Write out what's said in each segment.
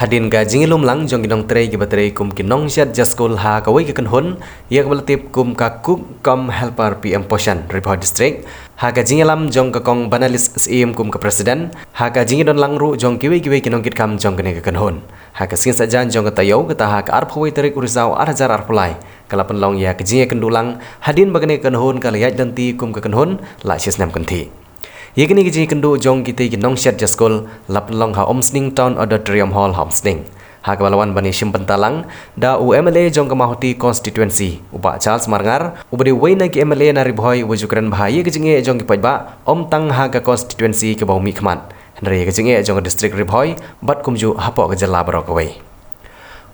Hadin ga jingilum lang jong ginong tre gi batere kum kinong shat jaskol ha kawai gi kan hon ya kebalatip kum ka kuk kom helper PM Poshan Report District ha ga jingilam jong ka kong banalis SEM kum ka presiden ha ga jingidon lang ru jong kiwi kinong kit kam jong gene kan hon ha ga sing sajan jong ka tayo ka ha ka arphoi terik urisau arhajar arpulai kalapan long ya ka jinge kendulang hadin bagane kan hon ka layat danti kum ka kan hon la sisnam kanthi Yekini kiji kendu jong kita kinong shat jaskol lapelong ha Omsning Town Auditorium Hall Homsning. Ha kebalawan bani Shimpentalang da UMLA jong kemahoti constituency. Uba Charles Marngar ubadi wayna ki MLA na ribhoy wujukran bahaya kejinge jong kipajba om tang ha ka constituency ke bau mi khmat. Henry kejinge jong district ribhoy bat kumju hapok ke jala barok away.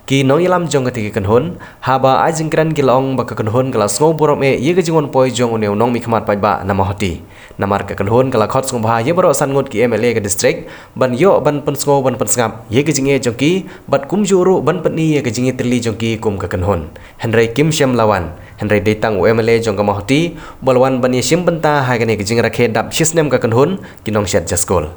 Ki nong ilam jong kati kan hon haba ajingkran ki long baka kan hon kala sngo borom e ye kejingon poi jong uneu nong mi khmat pajba namahoti. Namar ka kan hon kala khot sung bha ye baro san ngot ki MLA ka district ban yo ban pen sngo ban pen sngap ye kejinge jong ki bat kumjuru ban pen ni ye kejinge tili jong ki kum ka kan hon Henry Kim Shem Lawan Henry Detang UMLA jong ka mahoti balwan ban ye sim benta ha kene kejing rakhe dap shisnem ka kan hon ki nong shat jaskol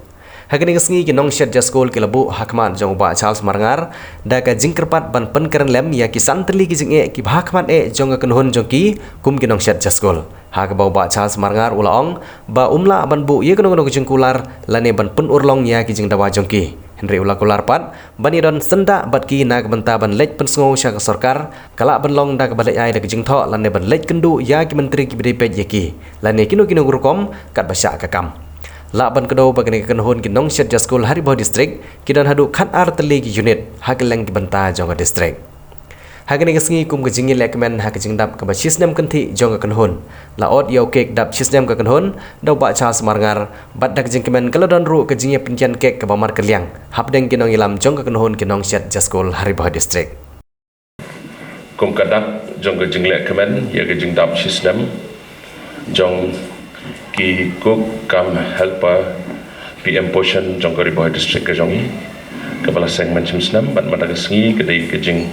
Hagani kesngi ki nong shat jaskol ki labu hakman jong ba Charles Marngar da ka jingkerpat ban pen keren lem ya ki santli ki jinge ki bhakman e jong ka hon jong ki kum ki nong shat jaskol ha ka ba Charles Marngar ulaong ba umla ban bu ye kono jing kular lane ban pen urlong ya ki jing dawa jong ki Henry ula kular pat bani don senda bat ki na ka benta ban lej pen sngo sya ka sarkar kala ban long da ka balai ai da ka jing tho lane ban lej kendu ya ki menteri ki bidai pej ye ki lane kino gurukom kat basya ka kam Laban kedua bagani kan hon ki nong shat jaskol Haribau district kidan hadu khat ar teli ki unit hakeleng ki benta jong district hagani kesngi kum ke jingi lekmen ha ke jingdap ka basisnem kanthi jong kan hon la ot yo kek dap sisnem ka kan hon do ba cha semarngar bat dak jingkemen kelodon ru ke jingi pincian kek ke bamar keliang hapdeng ki nong ilam jong kan hon ki nong shat jaskol Haribau district kum kadap jong ke jinglek kemen ya ke jingdap sisnem jong ki cook kam helper PM Poshan jong Haribau district ke jongi kepala segmen simsnam bat mata kesengi kedai kejing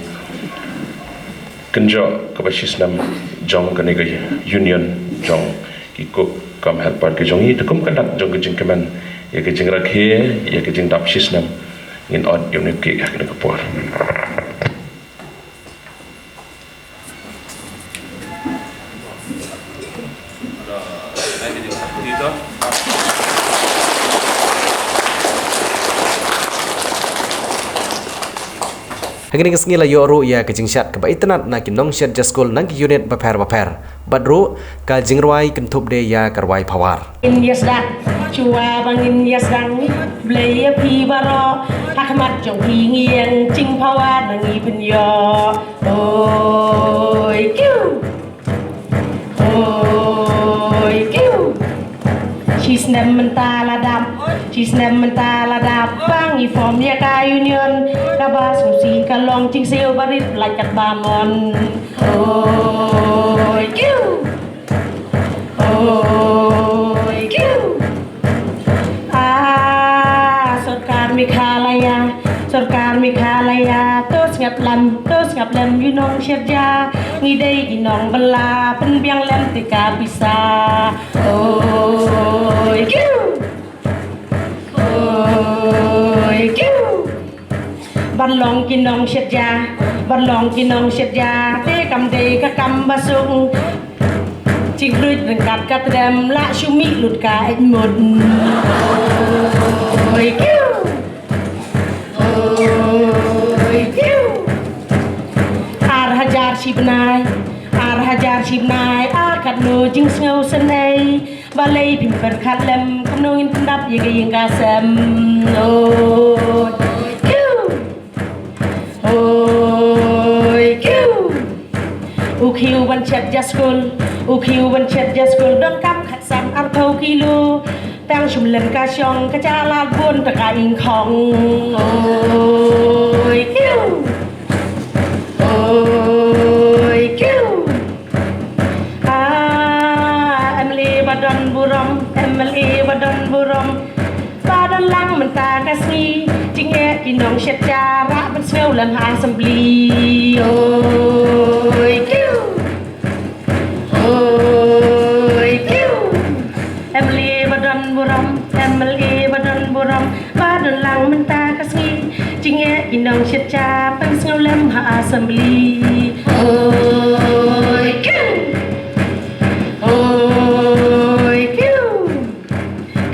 kenjo kabasisnam jong kene ke union jong ki cook kam helper ke jongi tekum kadak jong kejing kemen ya kejing rakhe ya kejing dap sisnam in od unit ki kene kapor Hagani kesngi la yoru ya kejing shat ka baitenat na ki nong shat jaskol nang ki unit baper badru ka jingrwai kentup de ya karwai pawar in yasdak chua bangin yasdang blay pi baro hakmat jong pi ngieng ching pawa nang i pen yo oi kiu she's nem mentala dap bang i form ya ka union ka ba susi ka long ching seo barit lakat bamon oi kiu Sarkar Mikhalaya tos ngap lem yunong sherja ngidei ginong bela penbiang lem tika bisa oi kiu barlong kinong sherja te kam dei ka kam basung ching rui dengan kat dem la shumi lut ka et mod oi kiu ar hajar shibnai akat no jing sngo senai balai pim per khat lem kam nongin pendap ye ge ka sem ukiu ban chat jaskul don kam khat sam ar thau kilo tang shum len ka shong ka cha la gon ta ka ing khong oi kiu MLA badan burom badan lang mentah kasih jinge kinong shat cara ban sneu lan assembly oi kiu MLA badan burom badan lang mentah kasih jinge nong shit cha pen snow lem ha assembly oi kiu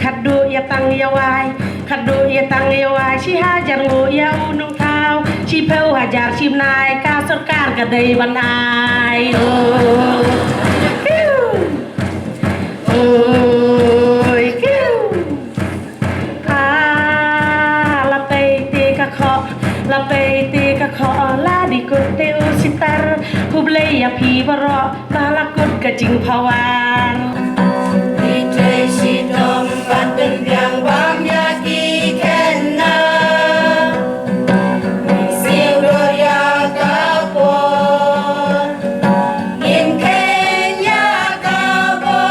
khát đua ya tăng ya wai khát đua ya tăng ya wai chi hajar ngo ya unong thao chi pheu hajar chim nai ka sarkar ka dei ban ai la pe ka kho la di ko te o sitar huble ya phi baro ba la kut ka jing phawan di tre si dom pan ben biang bang ya ki ken na siêu ro ya ka po in ken ya ka po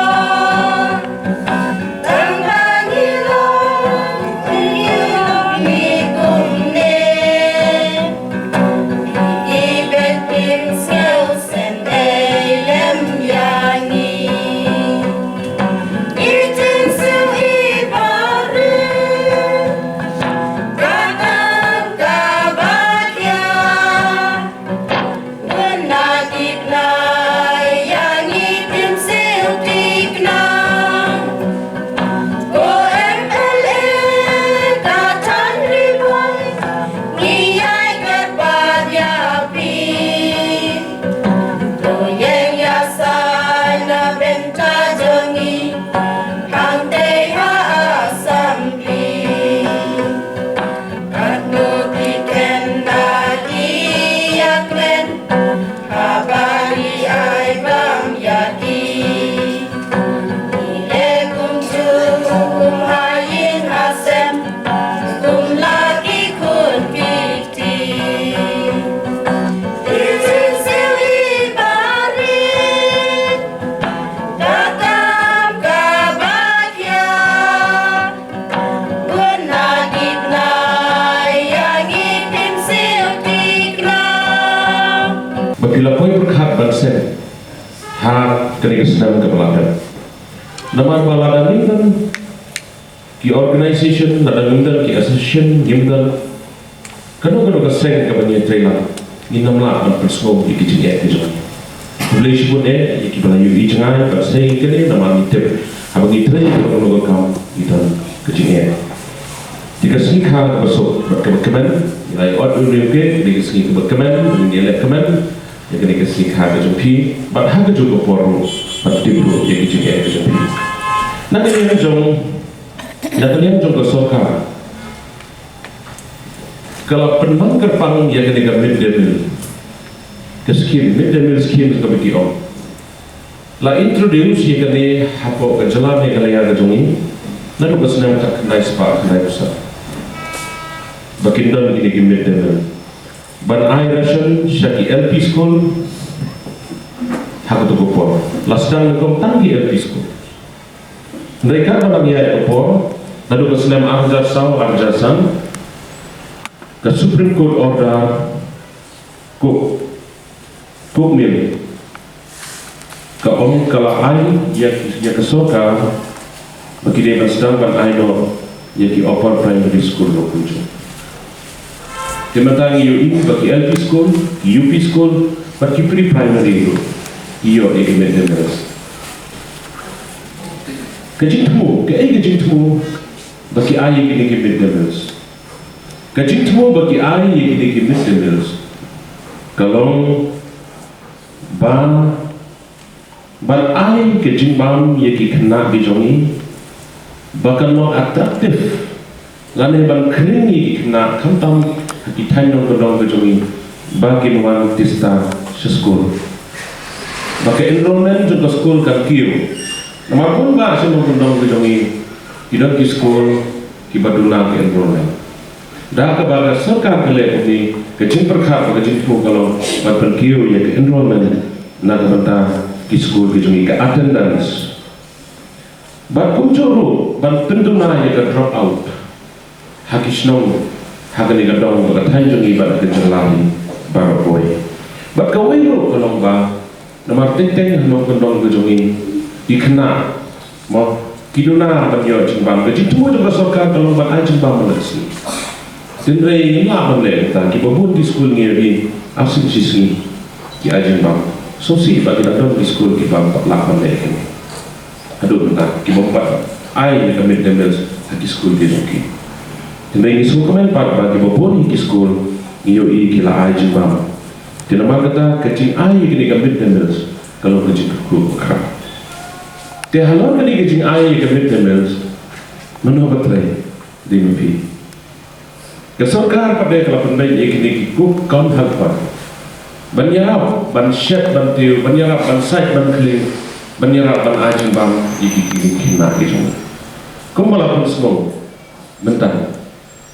tang ha ni lo ni kum ne Bila koi berkat bansen, har ketika sedang ke Baladan. Nama Baladan ini kan ki organisation, ada ngimdan ki association ngimdan. Kanu keseng ke banyak trailer. Ni namlah ban persco ki kijek ki jong. Boleh sebut ki bala yu jangan pasai kene nama mitep. Abang itu je kanu kau kita kijek. Jika singkang masuk berkemen, nilai out ke jika singkang berkemen, nilai kemen. Yang kini kesih harga jumpi, but harga juga poru, but tipu yang kijek ke jumpi. Nanti yang jong kesoka. Kalau penang kerpang yang kini ke mid-day meal, ke scheme mid-day meal scheme ke bagi om. La introduce yang kini hapo ke jalan yang kini harga jongi, lalu kesenang tak kenai sepak kenai besar. Baginda begini ke mid-day meal. Ban ai ration syaki LP school hak tu kopor lasdang kom tanggi LP school mereka orang yang kopor lalu keselam arja sang ke Supreme Court order cook meal ke om kala ai ya kesoka bagi dia lasdang ban ai do ya ki upper primary school lo kunjung Kementangi ini bagi LP school, UP school, bagi pre-primary itu, iyo ekimedenas. Kajing temu bagi ayah ini ekimedenas. Kajing temu bagi ayah ini ekimedenas. Kalau ban ayah kajing bam yang kena bijongi, bahkan mau atraktif. Lain ban kering yang kena kantam. Kita yang berdong kejongi bagi nuan tista sekolah. Bagi enrollment juga sekolah kan kio. Nama pun bah semua berdong kejongi tidak di sekolah kita dulang ke enrollment. Dah kebaga serkar kelep ini kecil perkara kecil tu kalau buat kio ya ke enrollment nak benda di sekolah kejongi ke attendance. Bak puncoro ban tentu na ya ke drop out. Hakisnong hak ni kadang berkaitan dengan ibadat kejerlani para boy. Bak kawiro kalau ba, nama tenteng no kadang kejongi dikena, mau kiduna banyo cimbang. Jadi tu juga soka kalau ba aja cimbang melasi. Tindray laban le ta ki babut di school ngi bi asin sisni ki ajin bang. So si ba kita don di school ki bang laban le kan. Aduh ta ki bompat ai le kamit demels di school di ki. Tindray ni so komen pa ba ki babut ki school iyo i ki la ajin bang. Tinama kata kecing ai ki kamit demels kalau kecing ku kram. Te halon ni kecing ai ki kamit demels mano batrai di mpi. Kesorkan pada kalau pendai ini kuk kaum halpa. Banyarap ban syet ban tiu, banyarap ban sai ban kling, banyarap ban ajin bang iki kina gitu. Kau malah pun semua mentang.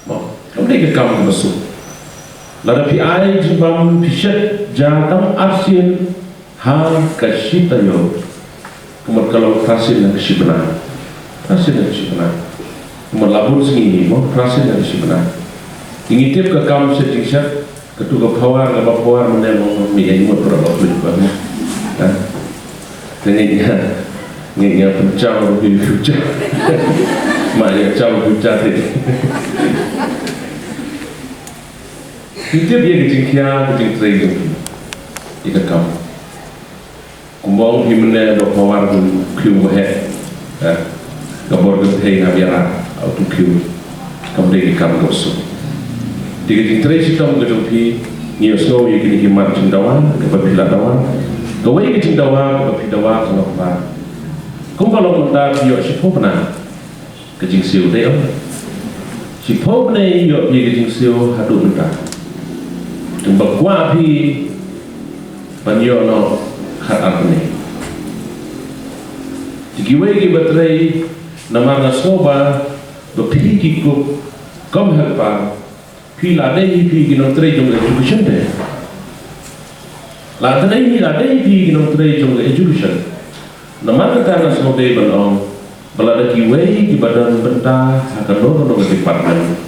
Mau, kamu ni kaum masuk. Lada pi ajin bang pi syet jangan asin ha kasita yo. Kemudian kalau kasin yang kesibana, kasin yang kesibana. Kemudian labur sini, mau kasin yang kesibana. Ingitip ke kaum setingkat ketua pawar ke pawar menemu mi imut berapa puluh banyak, Ngenya pencau di future, maknya cau future ini. Ingitip dia kecing trading, ikat kaum. Kumbang himne do pawar tu kiu he, kabor tu hei nabiara atau kiu, kemudian ikan gosok. Tiga tingkrai sitam kejopi niyo snow ye kini kimat cindawan kepapila dawan kawai ke cindawan kepapidawa kalau ba kung kalau mentar yo sipo pernah kejing siu deo sipo pernah yo ye kejing siu hadu mentar tembak kuapi panyo no hat apne digiwai ki batrai namar nasoba bepi kikuk kom helpa Pila dei pi ginong tre jong education de. La dei ni la dei pi ginong tre jong education. Nama kita nas mo dei balong balada ki wei ki badan benta akan no department.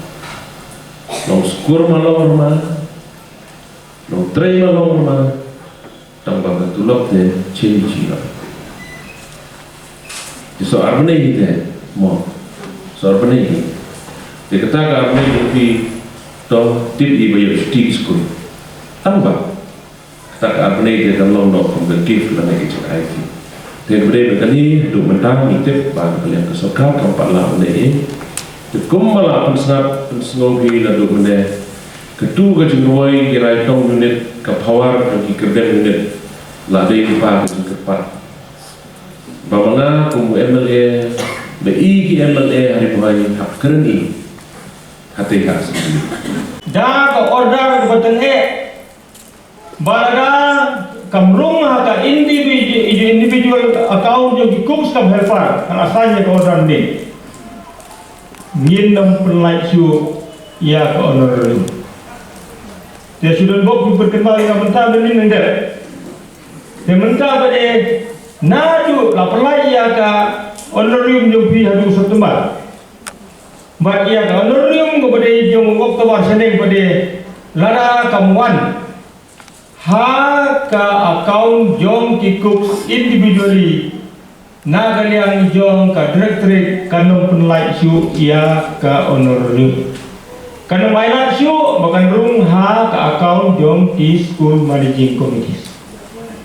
Long skur malong ma. Long tre malong ma. Tang bang tulok de cili. So arne ite mo. So arne ite. Dekata ka arne pi to tip iba yo stick school tamba tak apne de dalam no from the gift la nek cek IT den bre kali du mentang itip ba kalian kesoka kampat la ne de kumala pensnat pensnogi la du mene ketu ke jengoi kira tong unit ke power ke kerdem unit la de pa ke kepat bamanga kumu MLA be i ki MLA hari pai hak keren i hati khas dah ke order ke batang balaga kamrung haka individual account yang kikung skam helper kan asalnya ke order ni ngindam penlai su ya ke honorarium dia sudah buat berkenal dengan mentah dan ini nenda dia mentah pada naju la penlai ya ke honorarium yang pi hadu setempat Mbak ia honorarium kepada jong Oktober seneng pada lara kamuan ha ka account jong kikuk individually na kalian jong ka directorate kanong penlai su ia ka honorarium kanong mainat su bahkan rung ha ka account jong ki school managing committee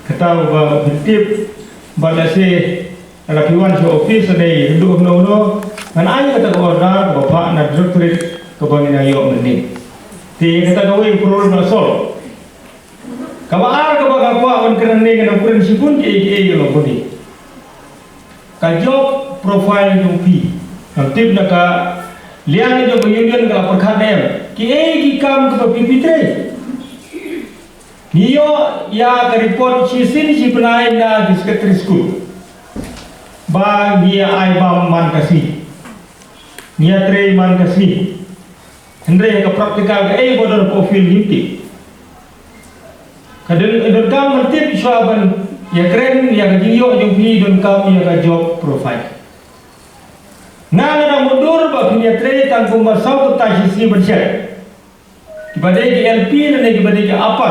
kata ba bertip balase lakiwan su office nei duduk no kan aja kata order bapak na directorate kebanginan ayo menit ti kata gawe problem na sol kawa ka ba kwa on keren ne kana kuren sipun ke lo bodi ka job profile yung pi tip na ka liang jo union ka perkhadem ki kam ka pipitre niyo ya ka report sisin si penai na secretary school ba dia ai bam man kasi Nia tre man kasi Andre ka praktikal ka bodor profil hiti kadang kam mentip swaban ya keren ya kajiyo yung pi don kam ya ka job profile ngana na mundur ba nia tre tangkung masau ta sisi bersyat kibade ke LP na kibade ke apa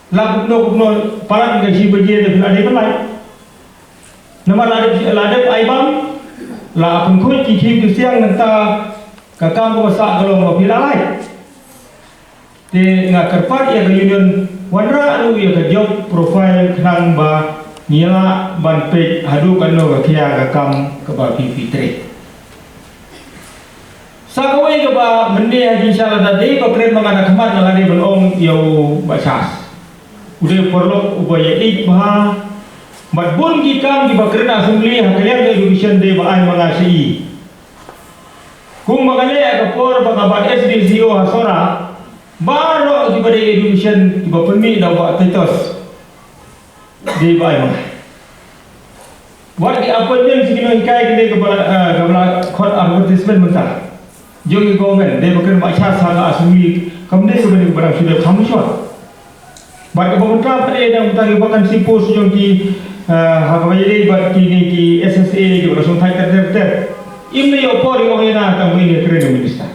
lagu no paran gaji berje de ada pelai nama ladep aibam la pengkut ki siang nanta kakam masak kalau pilalai te ngakarpat ya ke union wanra anu ya ke job profile kenang ba nyela ban page hadu kano ka kia kakam ke ba pipitre sakawai ke ba mende haji insyaallah tadi ba keren mangana khamat ngalani belong yau basas udah perlu upaya ikbah matbun kita di bakren assembly hakalian education de ba ay mangasi kung magale kapor bakabat SDCO hasora baru di pada education di bapemi da ba tetos di ba ay mang wat di appointment sigino hikai kene kabla court advertisement mentah jogi government de bakren bacha saga assembly kamne sebani barang sudah kamu shot bat pemerintah pada yang mutari bahkan sipos jogi hakawai bat kini ki SSA juga langsung thai ter imni opor yang ina tamu ini keren minister